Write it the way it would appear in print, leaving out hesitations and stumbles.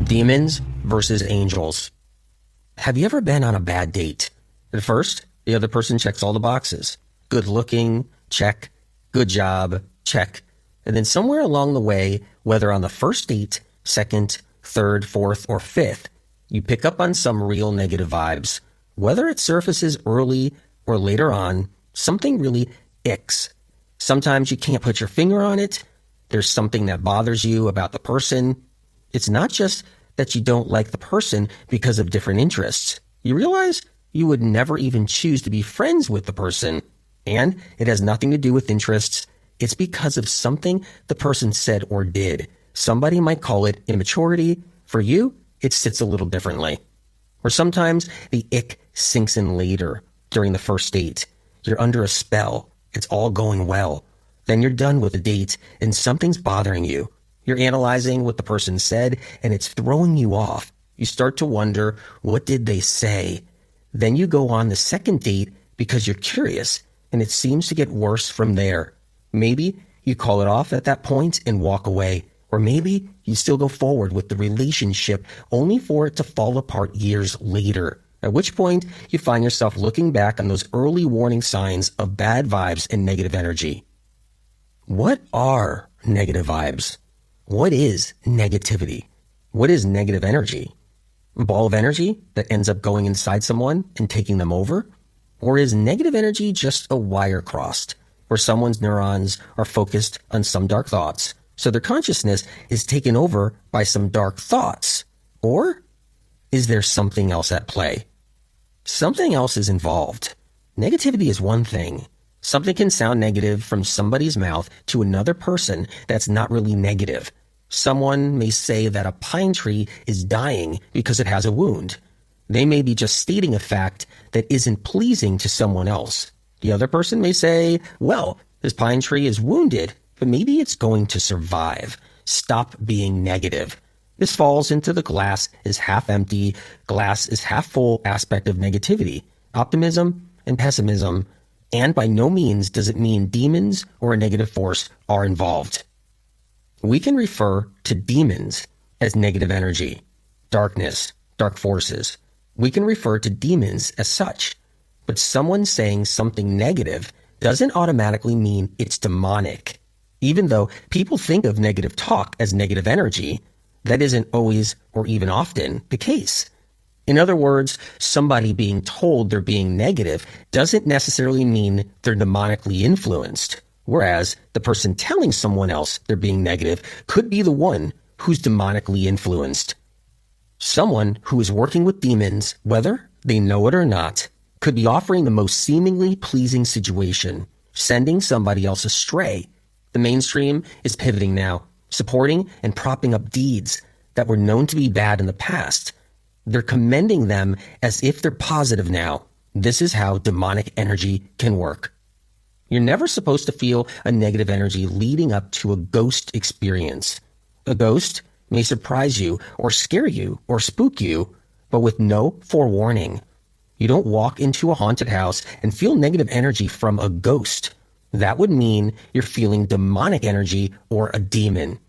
Demons versus angels. Have you ever been on a bad date? At first, the other person checks all the boxes. Good looking, check. Good job, check. And then somewhere along the way, whether on the first date, second, third, fourth, or fifth, you pick up on some real negative vibes. Whether it surfaces early or later on, something really icks. Sometimes you can't put your finger on it. There's something that bothers you about the person. It's not just that you don't like the person because of different interests. You realize you would never even choose to be friends with the person. And it has nothing to do with interests. It's because of something the person said or did. Somebody might call it immaturity. For you, it sits a little differently. Or sometimes the ick sinks in later during the first date. You're under a spell. It's all going well. Then you're done with the date and something's bothering you. You're analyzing what the person said and it's throwing you off. You start to wonder, what did they say? Then you go on the second date because you're curious and it seems to get worse from there. Maybe you call it off at that point and walk away. Or maybe you still go forward with the relationship only for it to fall apart years later. At which point you find yourself looking back on those early warning signs of bad vibes and negative energy. What are negative vibes? What is negativity? What is negative energy? A ball of energy that ends up going inside someone and taking them over? Or is negative energy just a wire crossed, where someone's neurons are focused on some dark thoughts, so their consciousness is taken over by some dark thoughts? Or is there something else at play? Something else is involved. Negativity is one thing. Something can sound negative from somebody's mouth to another person that's not really negative. Someone may say that a pine tree is dying because it has a wound. They may be just stating a fact that isn't pleasing to someone else. The other person may say, well, this pine tree is wounded, but maybe it's going to survive. Stop being negative. This falls into the glass is half empty, glass is half full aspect of negativity, optimism and pessimism. And by no means does it mean demons or a negative force are involved. We can refer to demons as negative energy, darkness, dark forces. We can refer to demons as such. But someone saying something negative doesn't automatically mean it's demonic. Even though people think of negative talk as negative energy, that isn't always or even often the case. In other words, somebody being told they're being negative doesn't necessarily mean they're demonically influenced, whereas the person telling someone else they're being negative could be the one who's demonically influenced. Someone who is working with demons, whether they know it or not, could be offering the most seemingly pleasing situation, sending somebody else astray. The mainstream is pivoting now, supporting and propping up deeds that were known to be bad in the past. They're commending them as if they're positive now. This is how demonic energy can work. You're never supposed to feel a negative energy leading up to a ghost experience. A ghost may surprise you or scare you or spook you, but with no forewarning. You don't walk into a haunted house and feel negative energy from a ghost. That would mean you're feeling demonic energy or a demon.